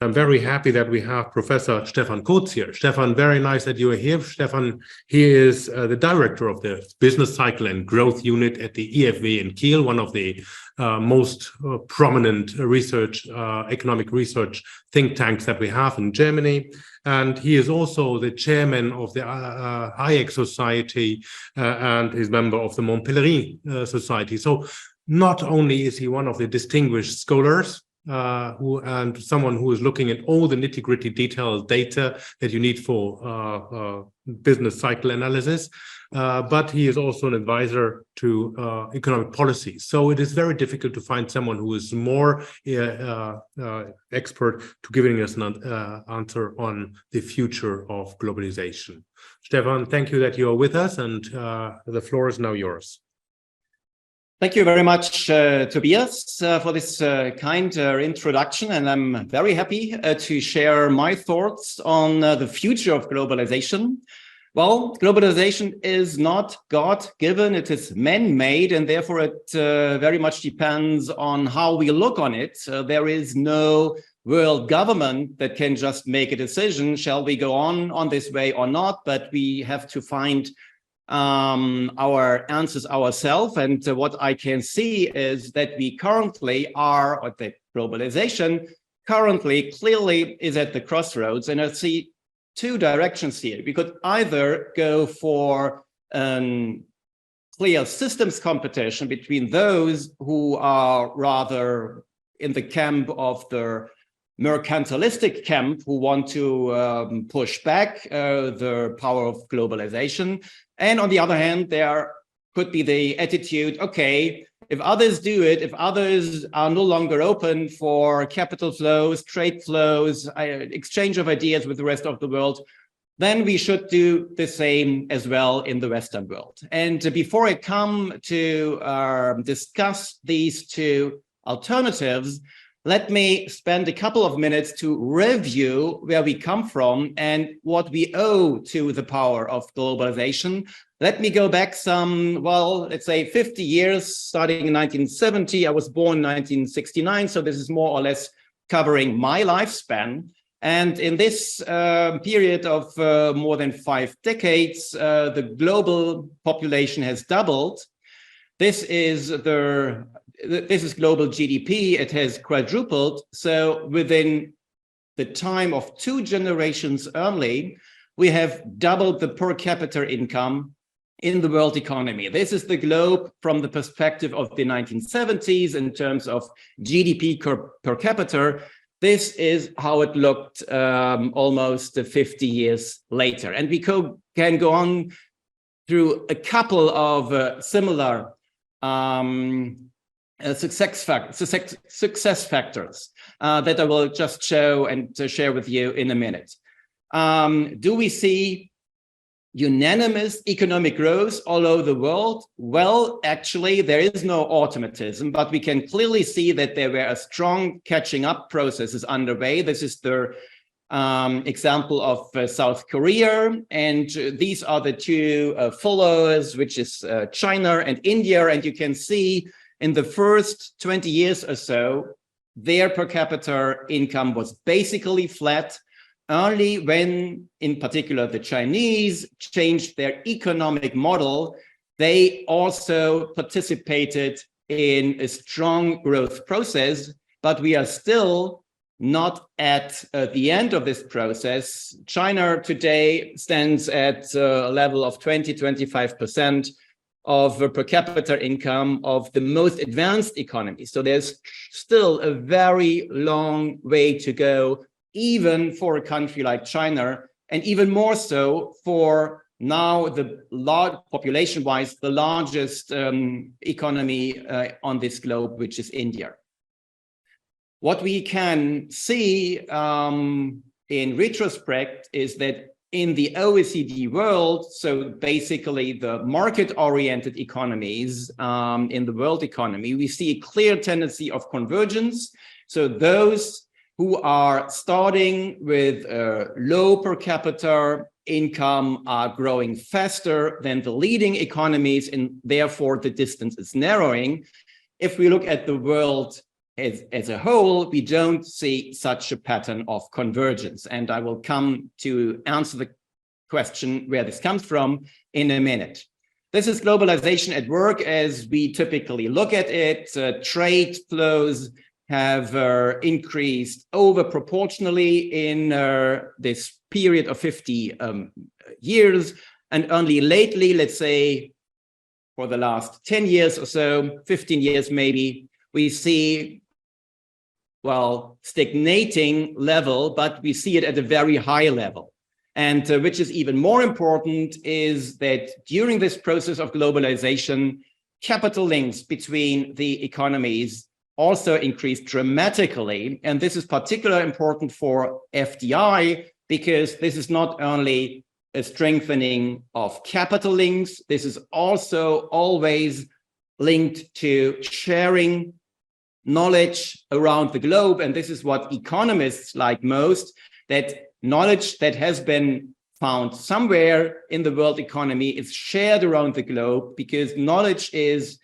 I'm very happy that we have Professor Stefan Kooths here. Stefan, very nice that you are here. Stefan, he is the director of the Business Cycle and Growth Unit at the IFW in Kiel, one of the most prominent economic research think tanks that we have in Germany. And he is also the chairman of the Hayek Society and is member of the Montpellier Society. So not only is he one of the distinguished scholars, and someone who is looking at all the nitty-gritty detailed data that you need for business cycle analysis, but he is also an advisor to economic policy. So it is very difficult to find someone who is more expert to giving us an answer on the future of globalization. Stefan, thank you that you are with us, and the floor is now yours. Thank you very much, Tobias, for this kind introduction. And I'm very happy to share my thoughts on the future of globalization. Well, globalization is not God-given, it is man-made, and therefore it very much depends on how we look on it. There is no world government that can just make a decision, shall we go on this way or not, but we have to find our answers ourselves. And what I can see is that we currently are, or the globalization currently clearly is at the crossroads. And I see two directions here. We could either go for clear systems competition between those who are rather in the camp of the mercantilistic camp, who want to push back the power of globalization. And on the other hand, there could be the attitude, okay, if others do it, if others are no longer open for capital flows, trade flows, exchange of ideas with the rest of the world, then we should do the same as well in the Western world. And before I come to discuss these two alternatives, let me spend a couple of minutes to review where we come from and what we owe to the power of globalization. Let me go back some, well, let's say 50 years, starting in 1970. I was born in 1969, so this is more or less covering my lifespan. And in this period of more than 5 decades, the global population has doubled. This is global GDP. It has quadrupled. So within the time of 2 generations only, we have doubled the per capita income in the world economy. This is the globe from the perspective of the 1970s in terms of GDP per capita. This is how it looked almost 50 years later. And we can go on through a couple of similar success factors that I will just show and share with you in a minute. Do we see unanimous economic growth all over the world? Well, actually, there is no automatism, but we can clearly see that there were a strong catching up processes underway. This is the example of South Korea, and these are the two followers, which is China and India, and you can see in the first 20 years or so, their per capita income was basically flat. Only when, in particular, the Chinese changed their economic model, they also participated in a strong growth process, but we are still not at the end of this process. China today stands at a level of 20–25% of per capita income of the most advanced economies. So there's still a very long way to go, even for a country like China, and even more so for now the large population-wise, the largest economy on this globe, which is India. What we can see in retrospect is that in the OECD world, so basically the market-oriented economies in the world economy, we see a clear tendency of convergence. So those who are starting with low per capita income are growing faster than the leading economies, and therefore the distance is narrowing. If we look at the world as a whole, we don't see such a pattern of convergence. And I will come to answer the question where this comes from in a minute. This is globalization at work as we typically look at it. Trade flows have increased over proportionally in this period of 50 years. And only lately, let's say for the last 10 years or so, 15 years maybe, we see, well, stagnating level, but we see it at a very high level. And which is even more important is that during this process of globalization, capital links between the economies also increased dramatically. And this is particularly important for FDI, because this is not only a strengthening of capital links, this is also always linked to sharing knowledge around the globe. And this is what economists like most, that knowledge that has been found somewhere in the world economy is shared around the globe, because knowledge is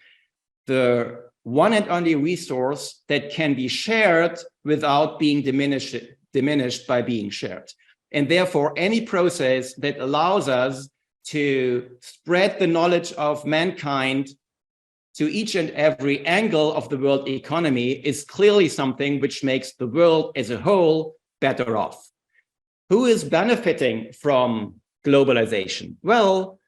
the one and only resource that can be shared without being diminished by being shared. And therefore, any process that allows us to spread the knowledge of mankind to each and every angle of the world economy is clearly something which makes the world as a whole better off. Who is benefiting from globalization? Well,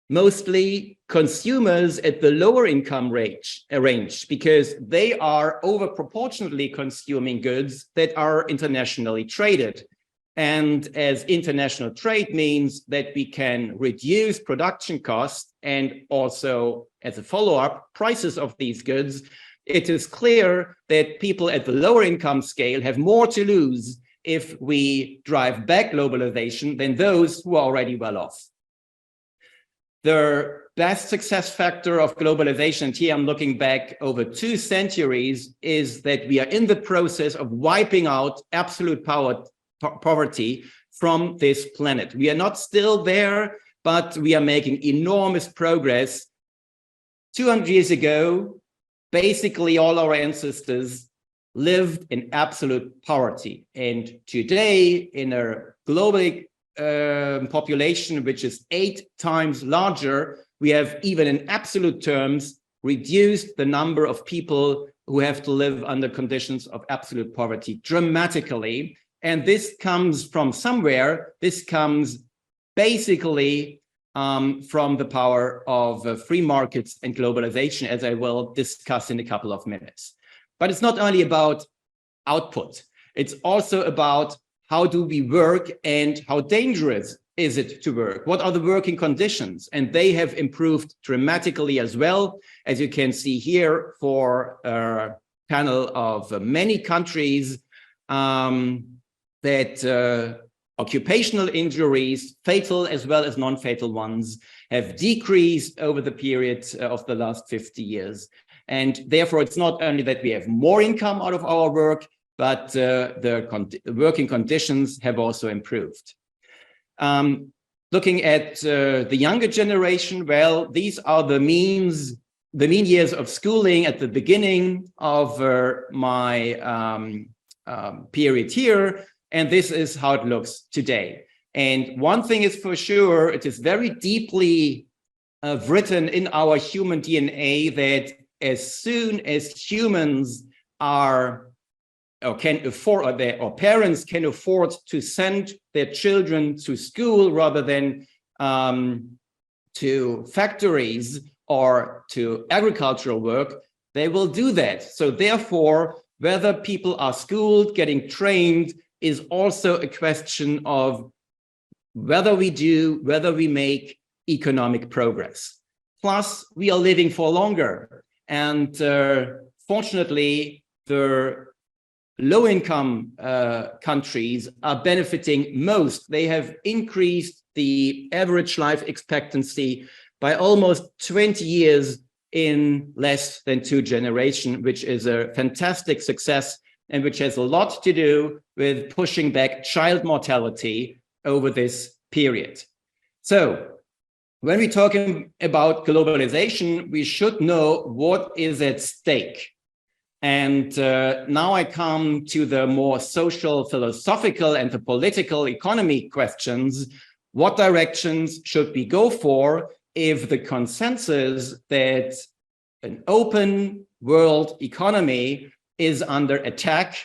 mostly consumers at the lower income range, because they are over proportionately consuming goods that are internationally traded. And as international trade means that we can reduce production costs and also, as a follow-up, prices of these goods, it is clear that people at the lower income scale have more to lose if we drive back globalization than those who are already well off. The best success factor of globalization, and here I'm looking back over 2 centuries, is that we are in the process of wiping out absolute poverty from this planet. We are not still there, but we are making enormous progress. 200 years ago, basically all our ancestors lived in absolute poverty. And today, in a global population which is 8 times larger, we have, even in absolute terms, reduced the number of people who have to live under conditions of absolute poverty dramatically. And this comes from somewhere. This comes basically from the power of free markets and globalization, as I will discuss in a couple of minutes. But it's not only about output. It's also about how do we work and how dangerous is it to work? What are the working conditions? And they have improved dramatically as well, as you can see here for a panel of many countries, that occupational injuries, fatal as well as non-fatal ones, have decreased over the period of the last 50 years. And therefore, it's not only that we have more income out of our work, but the working conditions have also improved. Looking at the younger generation, well, these are the mean years of schooling at the beginning of my period here. And this is how it looks today. And one thing is for sure, it is very deeply written in our human DNA that as soon as humans are or can afford, or parents can afford to send their children to school rather than to factories or to agricultural work, they will do that. So therefore, whether people are schooled, getting trained, is also a question of whether we make economic progress. Plus, we are living for longer. And fortunately, the low-income countries are benefiting most. They have increased the average life expectancy by almost 20 years in less than 2 generations, which is a fantastic success and which has a lot to do with pushing back child mortality over this period. So when we're talking about globalization, we should know what is at stake. And now I come to the more social, philosophical, and the political economy questions. What directions should we go for if the consensus that an open world economy is under attack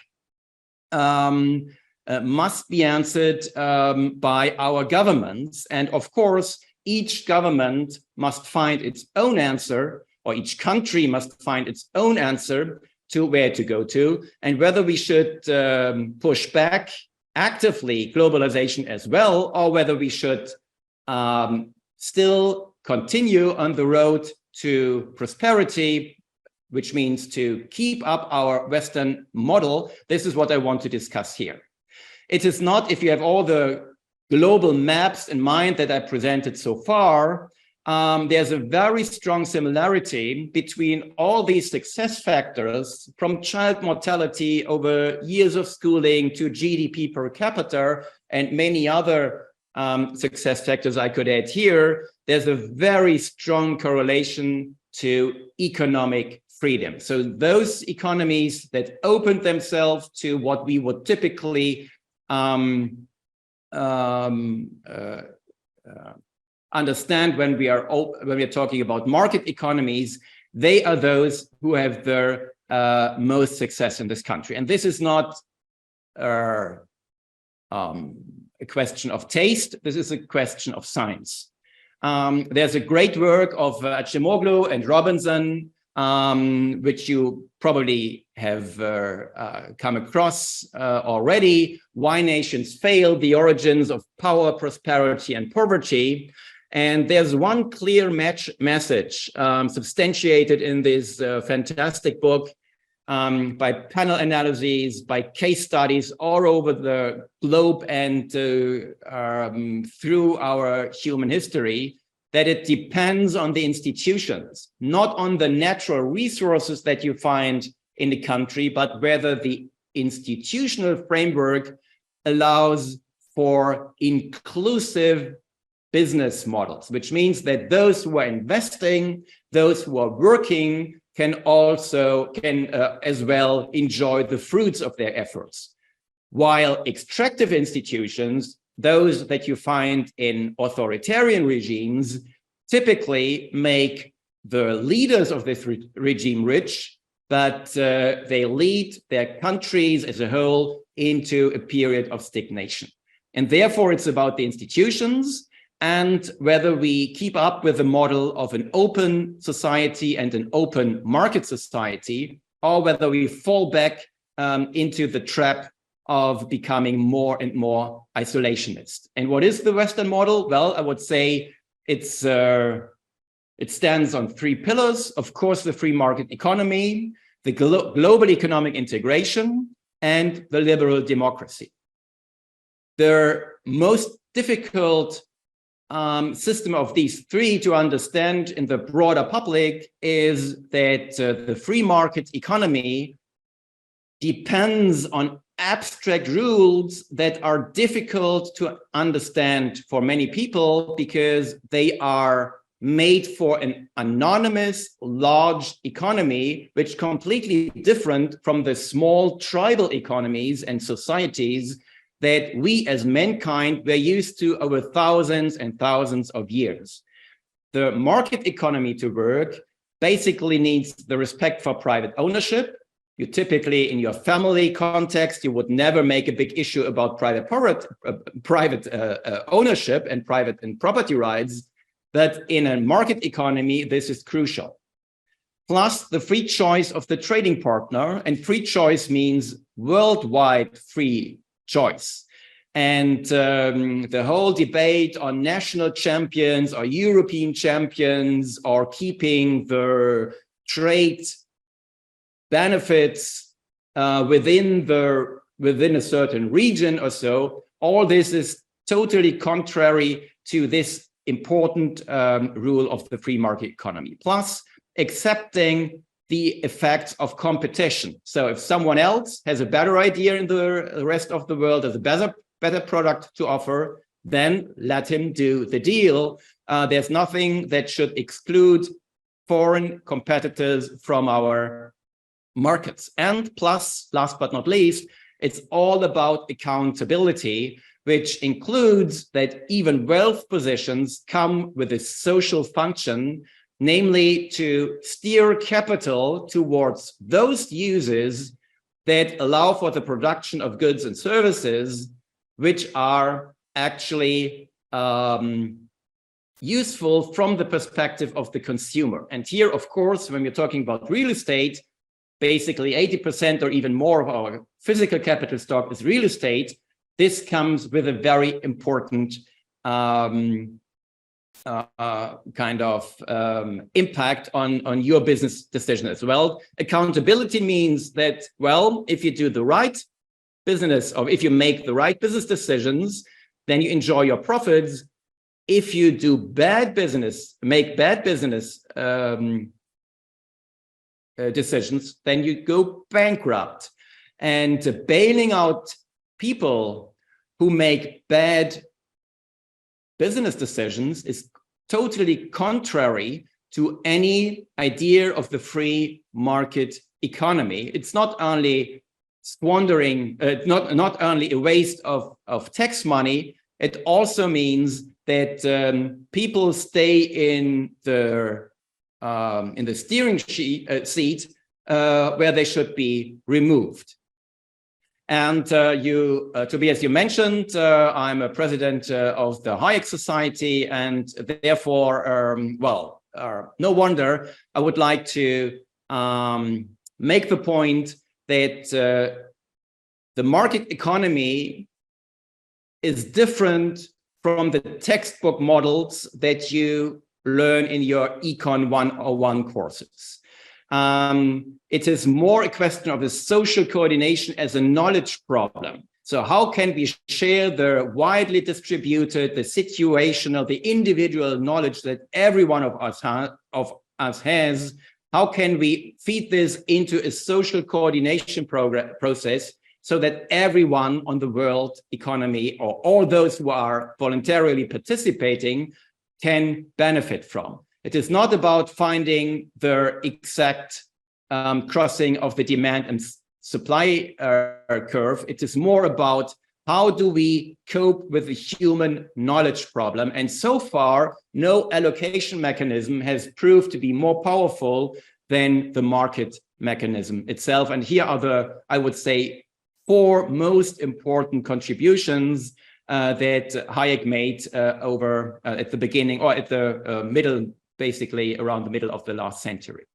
must be answered by our governments? And of course, each government must find its own answer, or each country must find its own answer to where to go to, and whether we should push back actively globalization as well, or whether we should still continue on the road to prosperity, which means to keep up our Western model. This is what I want to discuss here. It is not, if you have all the global maps in mind that I presented so far, there's a very strong similarity between all these success factors, from child mortality over years of schooling to GDP per capita and many other success factors I could add here. There's a very strong correlation to economic freedom. So those economies that opened themselves to what we would typically understand when we are talking about market economies, they are those who have their most success in this country. And this is not a question of taste. This is a question of science. There's a great work of Acemoglu and Robinson, which you probably have come across already. Why Nations Fail: The Origins of Power, Prosperity, and Poverty. And there's one clear message substantiated in this fantastic book by panel analyses, by case studies all over the globe and through our human history, that it depends on the institutions, not on the natural resources that you find in the country, but whether the institutional framework allows for inclusive business models, which means that those who are investing, those who are working, can as well enjoy the fruits of their efforts. While extractive institutions, those that you find in authoritarian regimes, typically make the leaders of this regime rich, but they lead their countries as a whole into a period of stagnation. And therefore, it's about the institutions and whether we keep up with the model of an open society and an open market society, or whether we fall back into the trap of becoming more and more isolationist. And what is the Western model? Well, I would say it stands on three pillars. Of course, the free market economy, the global economic integration, and the liberal democracy. The most difficult system of these three to understand in the broader public is that the free market economy depends on abstract rules that are difficult to understand for many people because they are made for an anonymous, large economy, which is completely different from the small tribal economies and societies that we as mankind were used to over thousands and thousands of years. The market economy to work basically needs the respect for private ownership. You typically, in your family context, you would never make a big issue about private ownership and private and property rights. But in a market economy, this is crucial. Plus the free choice of the trading partner, and free choice means worldwide free choice. And the whole debate on national champions or European champions or keeping the trade benefits within a certain region or so, all this is totally contrary to this important rule of the free market economy. Plus, accepting the effects of competition. So if someone else has a better idea in the rest of the world, has a better product to offer, then let him do the deal. There's nothing that should exclude foreign competitors from our markets. And plus, last but not least, it's all about accountability, which includes that even wealth positions come with a social function, namely to steer capital towards those uses that allow for the production of goods and services, which are actually useful from the perspective of the consumer. And here, of course, when we're talking about real estate, basically 80% or even more of our physical capital stock is real estate. This comes with a very important kind of impact on your business decision as well. Accountability means that, well, if you do the right business, or if you make the right business decisions, then you enjoy your profits. If you do bad business, make bad business decisions, then you go bankrupt. And bailing out people who make bad business decisions is totally contrary to any idea of the free market economy. It's not only squandering, not only a waste of tax money, it also means that people stay in the steering seat where they should be removed. And Tobias, you mentioned, I'm a president of the Hayek Society, and therefore, no wonder I would like to make the point that the market economy is different from the textbook models that you learn in your Econ 101 courses. It is more a question of the social coordination as a knowledge problem. So how can we share the widely distributed, the situational, the individual knowledge that every one of us has? How can we feed this into a social coordination process so that everyone on the world economy, or all those who are voluntarily participating, can benefit from? It is not about finding the exact crossing of the demand and supply curve. It is more about how do we cope with the human knowledge problem. And so far, no allocation mechanism has proved to be more powerful than the market mechanism itself. And here are the, I would say, 4 most important contributions that Hayek made over at the beginning, or at the middle, basically around the middle of the last century.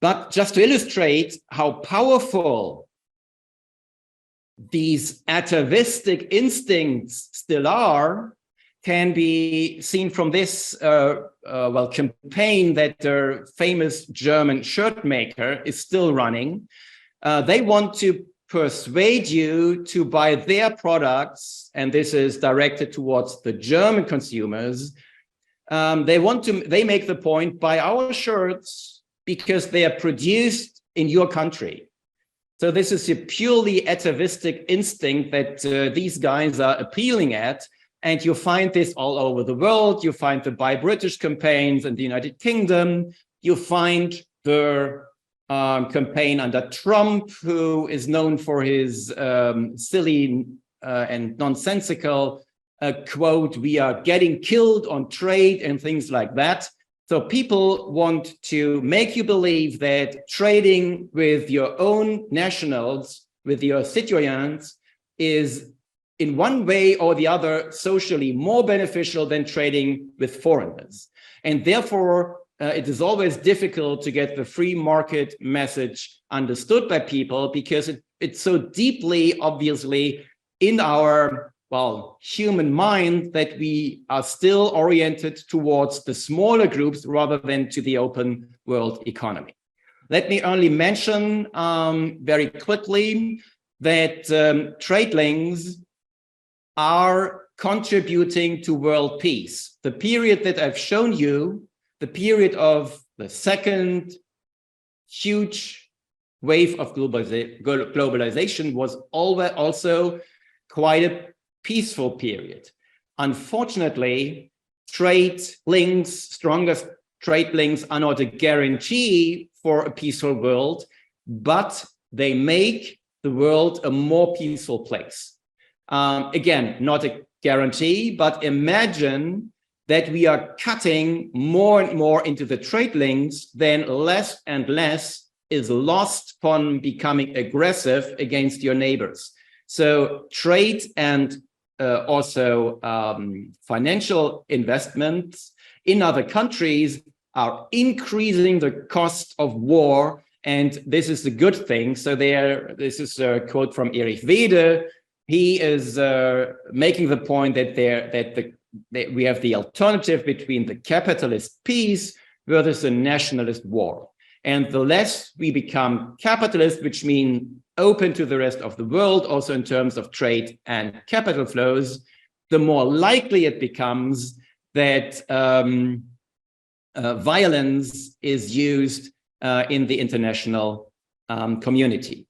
But just to illustrate how powerful these atavistic instincts still are, can be seen from this campaign that the famous German shirt maker is still running. They want to persuade you to buy their products, and this is directed towards the German consumers. They make the point, buy our shirts because they are produced in your country. So this is a purely atavistic instinct that these guys are appealing at. And you find this all over the world. You find the Buy British campaigns in the United Kingdom. You find the campaign under Trump, who is known for his silly and nonsensical quote, "We are getting killed on trade," and things like that. So people want to make you believe that trading with your own nationals, with your citoyens, is in one way or the other socially more beneficial than trading with foreigners. And therefore, it is always difficult to get the free market message understood by people, because it's so deeply, obviously, in our, human mind that we are still oriented towards the smaller groups rather than to the open world economy. Let me only mention very quickly that trade links are contributing to world peace. The period that I've shown you, the period of the second huge wave of globalization, was always also quite a peaceful period. Unfortunately, trade links, stronger trade links are not a guarantee for a peaceful world, but they make the world a more peaceful place. Again, not a guarantee, but imagine that we are cutting more and more into the trade links, then less and less is lost from becoming aggressive against your neighbors. So trade and also financial investments in other countries are increasing the cost of war, and this is a good thing. So this is a quote from Erich Wede. He is making the point that that we have the alternative between the capitalist peace versus the nationalist war. And the less we become capitalist, which means open to the rest of the world, also in terms of trade and capital flows, the more likely it becomes that violence is used in the international community.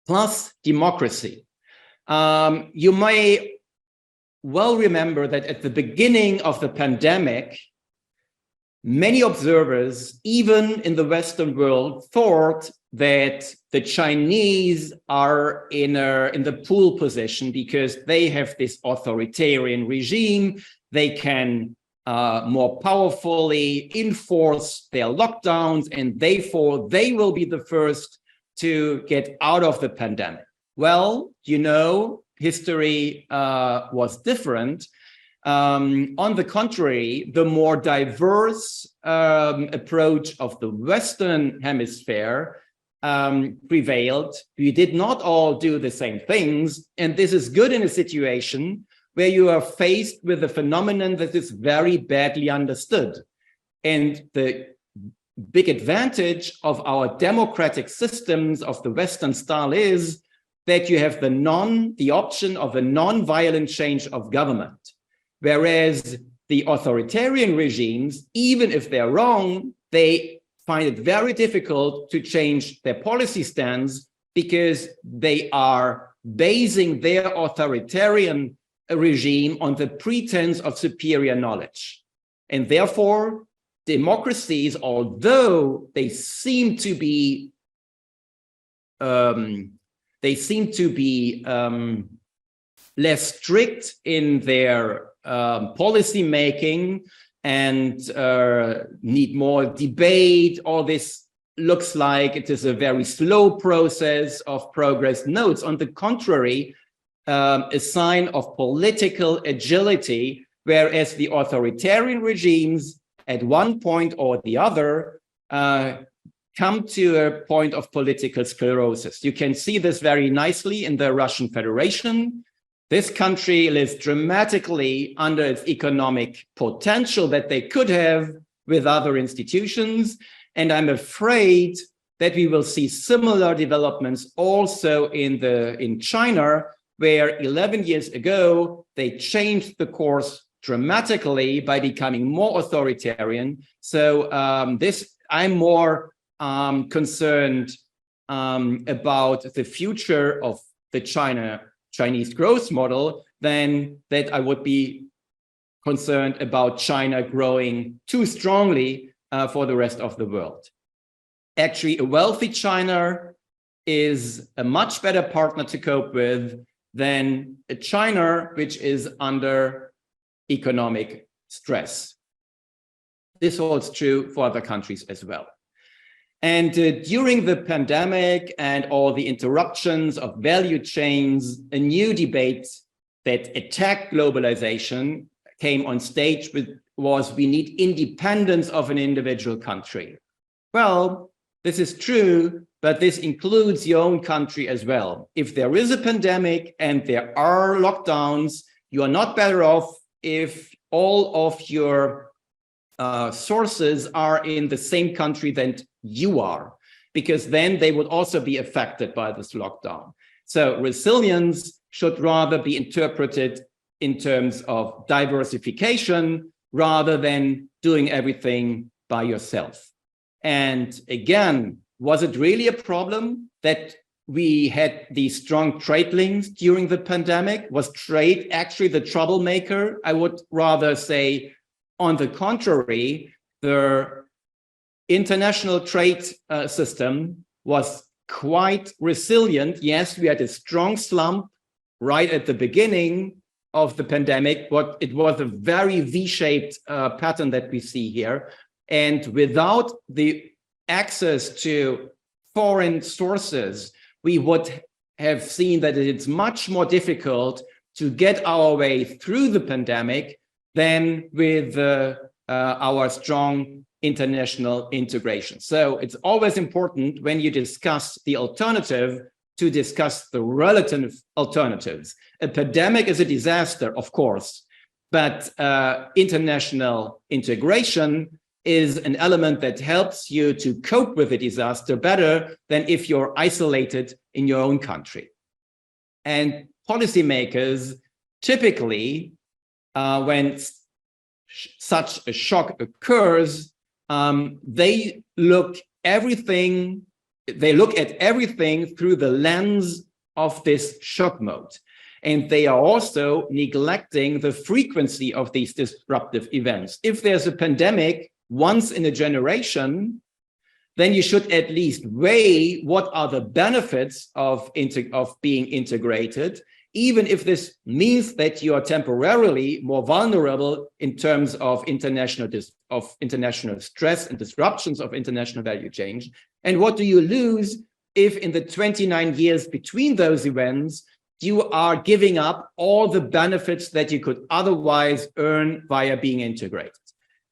Plus democracy. You may well remember that at the beginning of the pandemic, many observers, even in the Western world, thought that the Chinese are in the pole position because they have this authoritarian regime. They can more powerfully enforce their lockdowns, and therefore they will be the first to get out of the pandemic. Well, you know, history was different. On the contrary, the more diverse approach of the Western Hemisphere prevailed. We did not all do the same things, and this is good in a situation where you are faced with a phenomenon that is very badly understood. And the big advantage of our democratic systems of the Western style is that you have the option of a non-violent change of government. Whereas the authoritarian regimes, even if they're wrong, they find it very difficult to change their policy stance because they are basing their authoritarian regime on the pretense of superior knowledge. And therefore, democracies, although they seem to be less strict in their policy making and need more debate. All this looks like it is a very slow process of progress. No, it's on the contrary, a sign of political agility, whereas the authoritarian regimes at one point or the other come to a point of political sclerosis. You can see this very nicely in the Russian Federation. This country lives dramatically under its economic potential that they could have with other institutions. And I'm afraid that we will see similar developments also in China, where 11 years ago, they changed the course dramatically by becoming more authoritarian. So I'm more concerned about the future of the Chinese growth model than that I would be concerned about China growing too strongly for the rest of the world. Actually, a wealthy China is a much better partner to cope with than a China which is under economic stress. This holds true for other countries as well. And during the pandemic and all the interruptions of value chains, a new debate that attacked globalization came on stage was we need independence of an individual country. Well, this is true, but this includes your own country as well. If there is a pandemic and there are lockdowns, you are not better off if all of your sources are in the same country that you are, because then they would also be affected by this lockdown. So resilience should rather be interpreted in terms of diversification rather than doing everything by yourself. And again, was it really a problem that we had these strong trade links during the pandemic? Was trade actually the troublemaker? I would rather say, on the contrary, the international trade system was quite resilient. Yes, we had a strong slump right at the beginning of the pandemic, but it was a very V-shaped pattern that we see here. And without the access to foreign sources, we would have seen that it's much more difficult to get our way through the pandemic than with our strong international integration. So it's always important when you discuss the alternative to discuss the relative alternatives. A pandemic is a disaster, of course, but international integration is an element that helps you to cope with the disaster better than if you're isolated in your own country. And policymakers typically, when such a shock occurs, they look at everything through the lens of this shock mode. And they are also neglecting the frequency of these disruptive events. If there's a pandemic once in a generation, then you should at least weigh what are the benefits of being integrated, even if this means that you are temporarily more vulnerable in terms of international stress and disruptions of international value chain. And what do you lose if in the 29 years between those events, you are giving up all the benefits that you could otherwise earn via being integrated?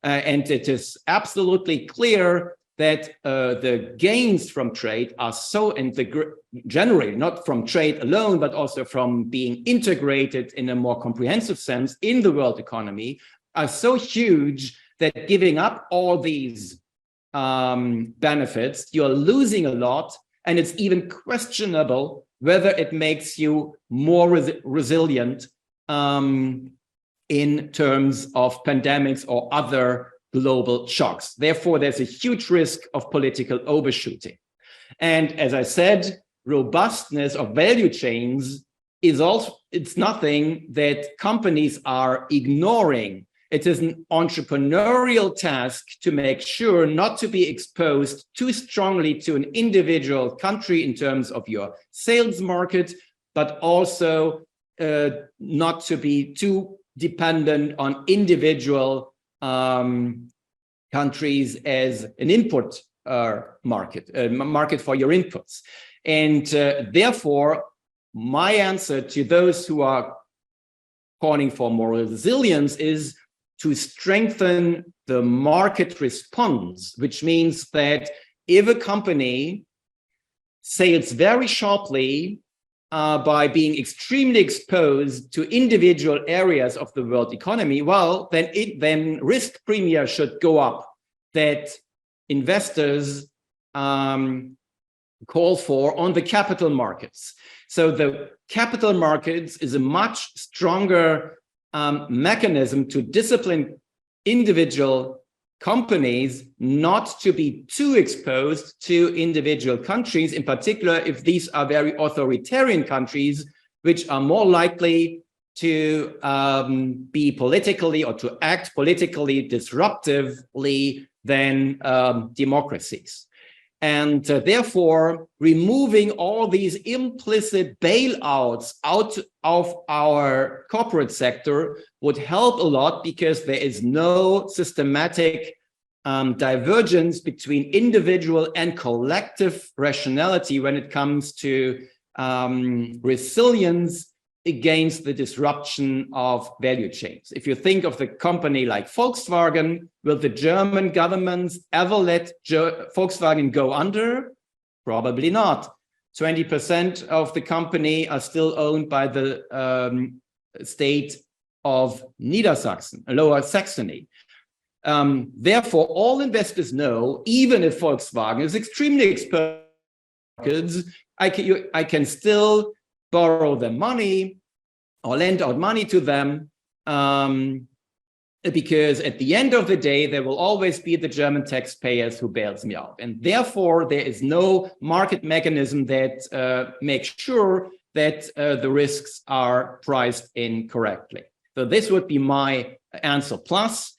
And it is absolutely clear that the gains from trade are so, and generally not from trade alone, but also from being integrated in a more comprehensive sense in the world economy, are so huge that giving up all these benefits, you're losing a lot, and it's even questionable whether it makes you more resilient in terms of pandemics or other global shocks. Therefore, there's a huge risk of political overshooting. And as I said, robustness of value chains is also, it's nothing that companies are ignoring. It is an entrepreneurial task to make sure not to be exposed too strongly to an individual country in terms of your sales market, but also not to be too dependent on individual countries as an input market for your inputs. And therefore, my answer to those who are calling for more resilience is to strengthen the market response, which means that if a company sails very sharply by being extremely exposed to individual areas of the world economy, well, then risk premia should go up that investors call for on the capital markets. So the capital markets is a much stronger mechanism to discipline individual companies not to be too exposed to individual countries, in particular if these are very authoritarian countries, which are more likely to be politically or to act politically disruptively than democracies. And therefore, removing all these implicit bailouts out of our corporate sector would help a lot, because there is no systematic divergence between individual and collective rationality when it comes to resilience against the disruption of value chains. If you think of the company like Volkswagen, will the German government ever let Volkswagen go under? Probably not. 20% of the company are still owned by the state of Niedersachsen, Lower Saxony. Therefore, all investors know, even if Volkswagen is extremely exposed, I can still borrow them money or lend out money to them, because at the end of the day, there will always be the German taxpayers who bails me out. And therefore, there is no market mechanism that makes sure that the risks are priced in correctly. So this would be my answer. Plus,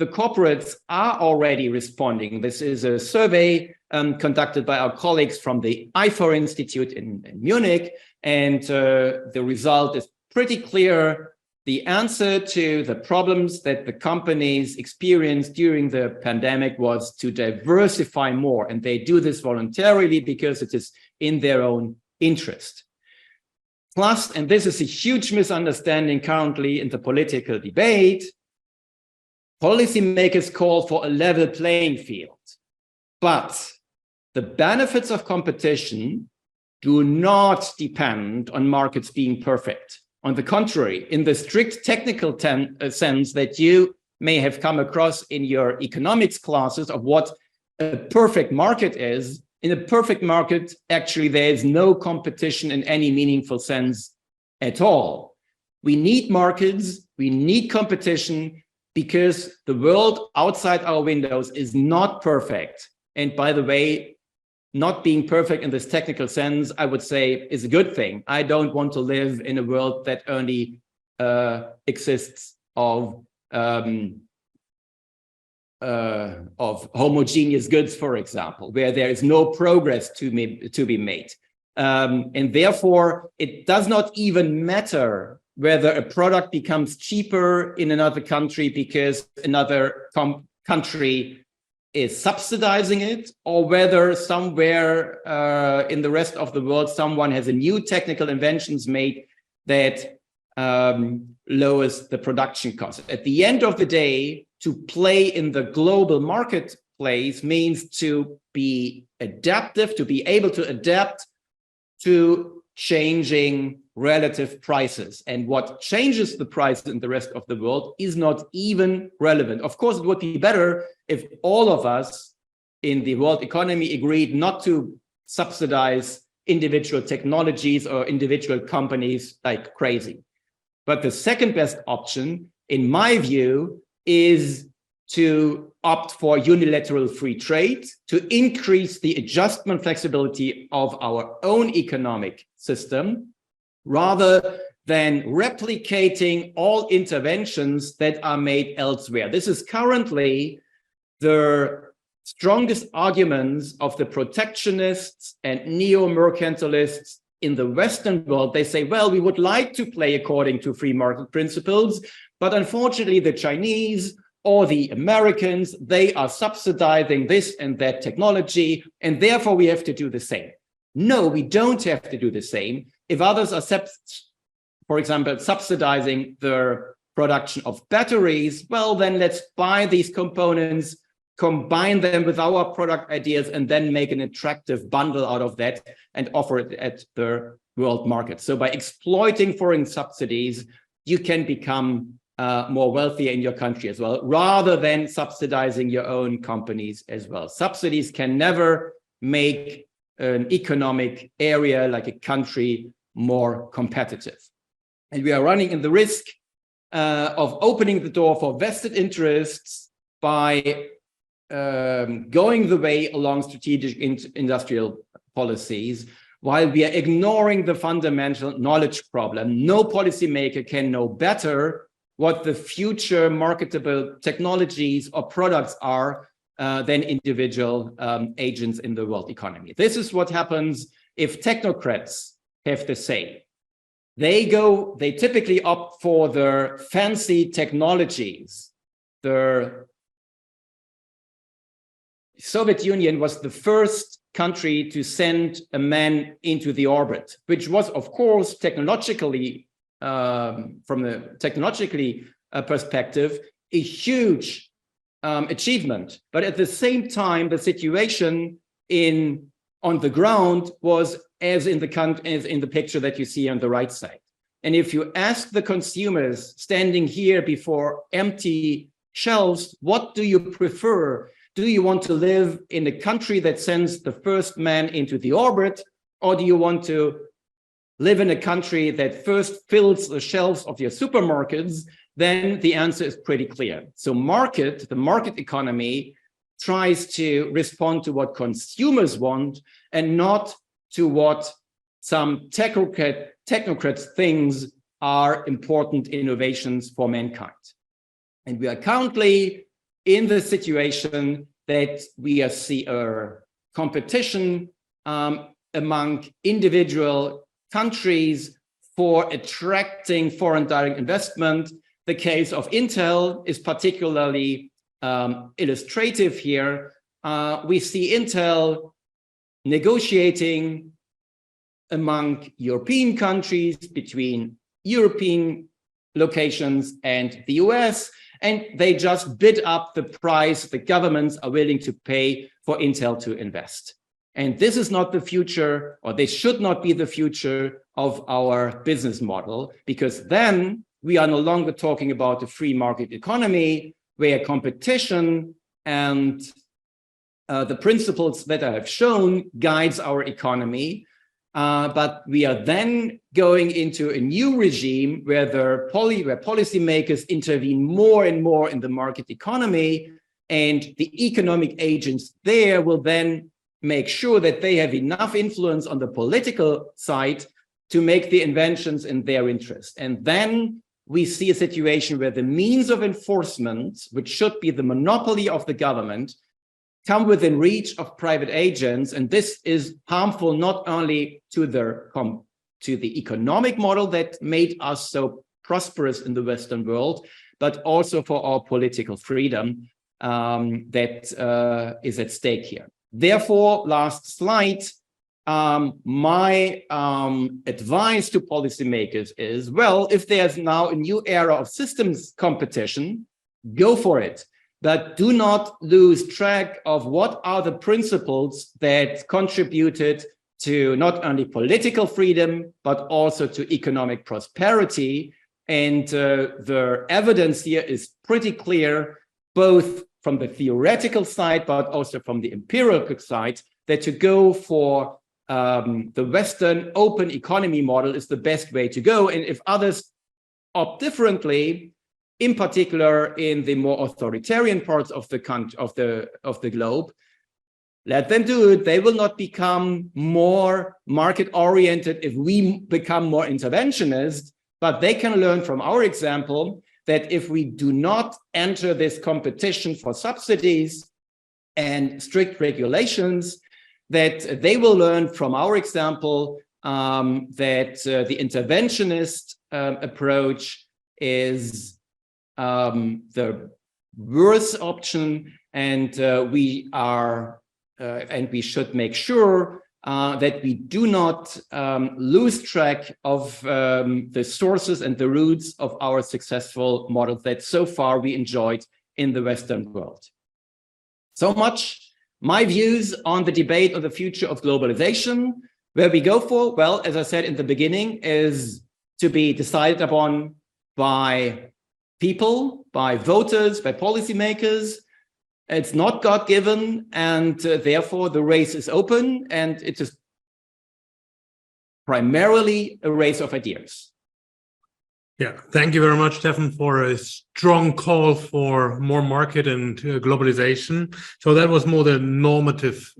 the corporates are already responding. This is a survey conducted by our colleagues from the Kiel Institut in Munich, and the result is pretty clear. The answer to the problems that the companies experienced during the pandemic was to diversify more, and they do this voluntarily because it is in their own interest. Plus, and this is a huge misunderstanding currently in the political debate, policymakers call for a level playing field, but the benefits of competition do not depend on markets being perfect. On the contrary, in the strict technical sense that you may have come across in your economics classes of what a perfect market is, in a perfect market, actually, there is no competition in any meaningful sense at all. We need markets, we need competition, because the world outside our windows is not perfect. And by the way, not being perfect in this technical sense, I would say, is a good thing. I don't want to live in a world that only exists of homogeneous goods, for example, where there is no progress to be made. And therefore, it does not even matter whether a product becomes cheaper in another country because another country is subsidizing it, or whether somewhere in the rest of the world, someone has a new technical inventions made that lowers the production cost. At the end of the day, to play in the global marketplace means to be adaptive, to be able to adapt to changing relative prices. And what changes the price in the rest of the world is not even relevant. Of course, it would be better if all of us in the world economy agreed not to subsidize individual technologies or individual companies like crazy. But the second best option, in my view, is to opt for unilateral free trade, to increase the adjustment flexibility of our own economic system, rather than replicating all interventions that are made elsewhere. This is currently the strongest arguments of the protectionists and neo-mercantilists in the Western world. They say, well, we would like to play according to free market principles, but unfortunately the Chinese or the Americans, they are subsidizing this and that technology, and therefore we have to do the same. No, we don't have to do the same. If others are, for example, subsidizing the production of batteries, well, then let's buy these components, combine them with our product ideas, and then make an attractive bundle out of that and offer it at the world market. So by exploiting foreign subsidies, you can become more wealthy in your country as well, rather than subsidizing your own companies as well. Subsidies can never make an economic area like a country more competitive. And we are running in the risk of opening the door for vested interests by going the way along strategic industrial policies, while we are ignoring the fundamental knowledge problem. No policymaker can know better what the future marketable technologies or products are than individual agents in the world economy. This is what happens if technocrats have the say. They typically opt for their fancy technologies. The Soviet Union was the first country to send a man into the orbit, which was, of course, technologically, from the technologically perspective, a huge achievement. But at the same time, the situation on the ground was as in the picture that you see on the right side. And if you ask the consumers standing here before empty shelves, what do you prefer? Do you want to live in a country that sends the first man into the orbit, or do you want to live in a country that first fills the shelves of your supermarkets? Then the answer is pretty clear. So the market economy tries to respond to what consumers want and not to what some technocrats think are important innovations for mankind. And we are currently in the situation that we see a competition among individual countries for attracting foreign direct investment. The case of Intel is particularly illustrative here. We see Intel negotiating among European countries, between European locations and the US, and they just bid up the price the governments are willing to pay for Intel to invest. And this is not the future, or this should not be the future of our business model, because then we are no longer talking about a free market economy where competition and the principles that I have shown guides our economy. But we are then going into a new regime where policymakers intervene more and more in the market economy, and the economic agents there will then make sure that they have enough influence on the political side to make the inventions in their interest. And then we see a situation where the means of enforcement, which should be the monopoly of the government, come within reach of private agents, and this is harmful not only to the economic model that made us so prosperous in the Western world, but also for our political freedom that is at stake here. Therefore, last slide, my advice to policymakers is, well, if there's now a new era of systems competition, go for it. But do not lose track of what are the principles that contributed to not only political freedom, but also to economic prosperity. And the evidence here is pretty clear, both from the theoretical side, but also from the empirical side, that to go for the Western open economy model is the best way to go. And if others opt differently, in particular in the more authoritarian parts of the country, of the globe, let them do it. They will not become more market-oriented if we become more interventionist, but they can learn from our example that if we do not enter this competition for subsidies and strict regulations, that they will learn from our example that the interventionist approach is the worst option, and we should make sure that we do not lose track of the sources and the roots of our successful models that so far we enjoyed in the Western world. So much my views on the debate on the future of globalization. Where we go for, well, as I said in the beginning, is to be decided upon by people, by voters, by policymakers. It's not God-given, and therefore the race is open, and it is primarily a race of ideas. Yeah, thank you very much, Stefan, for a strong call for more market and globalization. So that was more the normative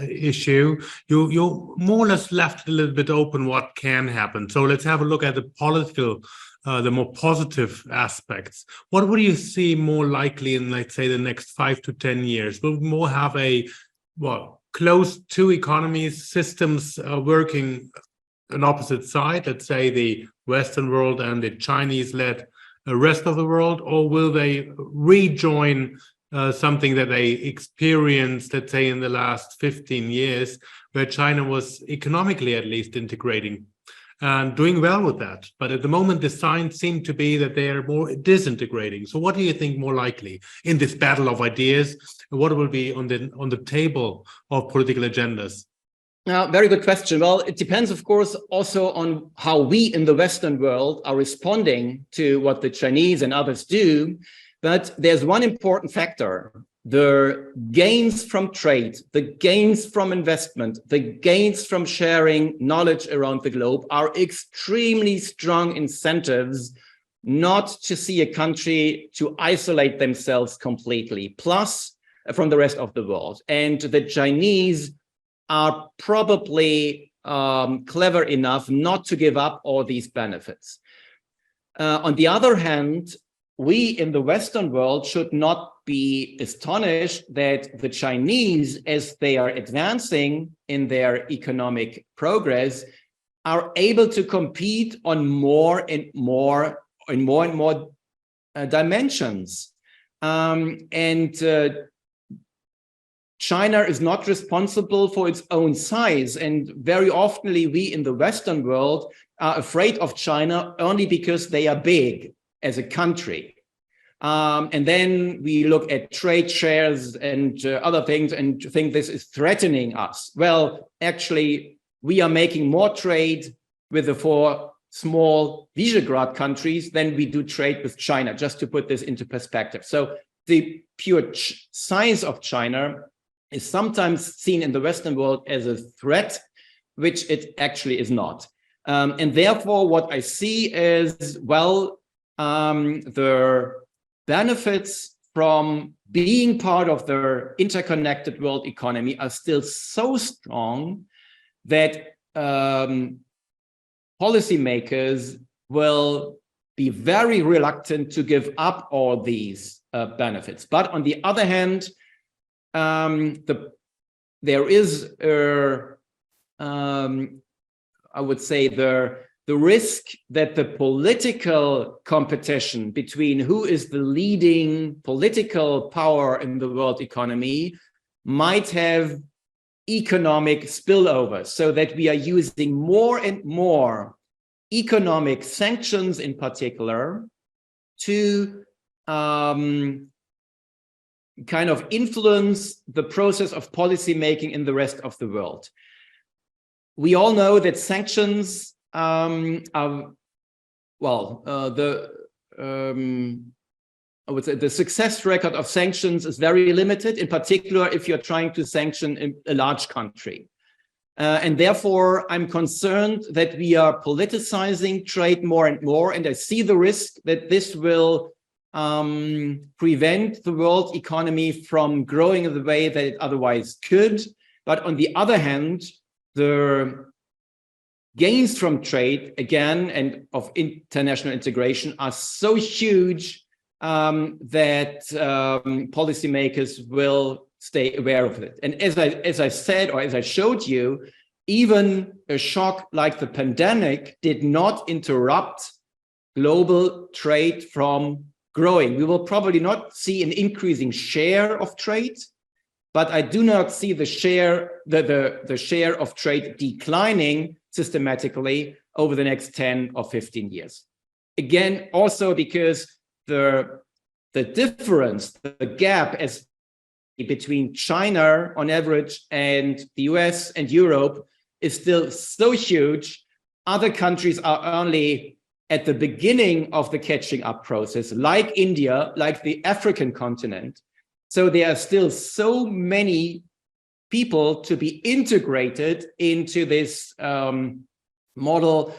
issue. You more or less left a little bit open what can happen. So let's have a look at the political, the more positive aspects. What would you see more likely in, let's say, the next 5 to 10 years? Will we more have a, well, close two economies, systems working an opposite side, let's say the Western world and the Chinese-led rest of the world, or will they rejoin something that they experienced, let's say, in the last 15 years, where China was economically at least integrating and doing well with that? But at the moment, the signs seem to be that they are more disintegrating. So what do you think more likely in this battle of ideas? What will be on the table of political agendas? Now, very good question. Well, it depends, of course, also on how we in the Western world are responding to what the Chinese and others do. But there's one important factor: the gains from trade, the gains from investment, the gains from sharing knowledge around the globe are extremely strong incentives not to see a country to isolate themselves completely, plus from the rest of the world. And the Chinese are probably clever enough not to give up all these benefits. On the other hand, we in the Western world should not be astonished that the Chinese, as they are advancing in their economic progress, are able to compete on more and more dimensions. China is not responsible for its own size. And very often we in the Western world are afraid of China only because they are big as a country. And then we look at trade shares and other things and think this is threatening us. Well, actually, we are making more trade with the 4 small Visegrad countries than we do trade with China, just to put this into perspective. So the pure size of China is sometimes seen in the Western world as a threat, which it actually is not. And therefore, what I see is, well, the benefits from being part of the interconnected world economy are still so strong that policymakers will be very reluctant to give up all these benefits. But on the other hand, there is, I would say, the risk that the political competition between who is the leading political power in the world economy might have economic spillover, so that we are using more and more economic sanctions in particular to kind of influence the process of policy making in the rest of the world. We all know that sanctions I would say the success record of sanctions is very limited, in particular if you're trying to sanction a large country. And therefore, I'm concerned that we are politicizing trade more and more, and I see the risk that this will prevent the world economy from growing in the way that it otherwise could. But on the other hand, the gains from trade, again, and of international integration are so huge that policymakers will stay aware of it. And as I said, or as I showed you, even a shock like the pandemic did not interrupt global trade from growing. We will probably not see an increasing share of trade, but I do not see the share of trade declining systematically over the next 10 or 15 years. Again, also because the difference, the gap as between China on average and the US and Europe is still so huge. Other countries are only at the beginning of the catching up process, like India, like the African continent. So there are still so many people to be integrated into this model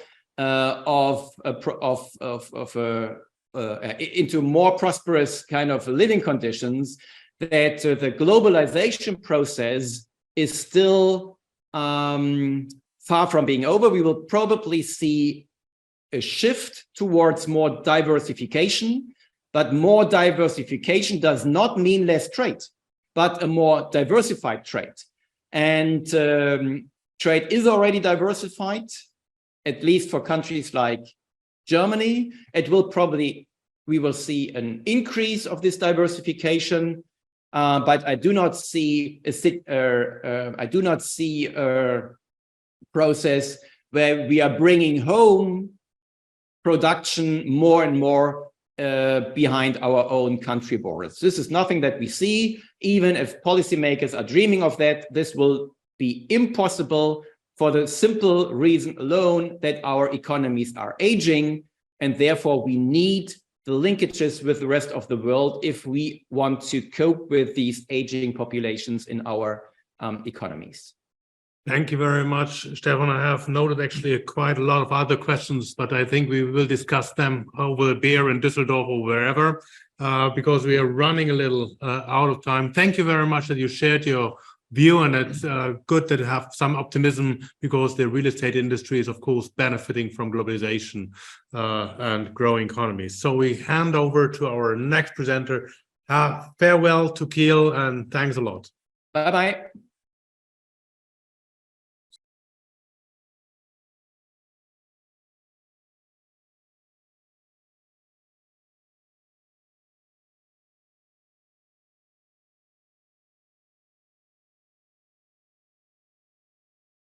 into more prosperous kind of living conditions, that the globalization process is still far from being over. We will probably see a shift towards more diversification, but more diversification does not mean less trade, but a more diversified trade. And trade is already diversified, at least for countries like Germany. We will see an increase of this diversification, but I do not see a process where we are bringing home production more and more behind our own country borders. This is nothing that we see. Even if policymakers are dreaming of that, this will be impossible for the simple reason alone that our economies are aging, and therefore we need the linkages with the rest of the world if we want to cope with these aging populations in our economies. Thank you very much, Stefan. I have noted actually quite a lot of other questions, but I think we will discuss them over a beer in Düsseldorf or wherever, because we are running a little out of time. Thank you very much that you shared your view, and it's good to have some optimism because the real estate industry is, of course, benefiting from globalization and growing economies. So we hand over to our next presenter. Farewell to Kiel, and thanks a lot. Bye-bye.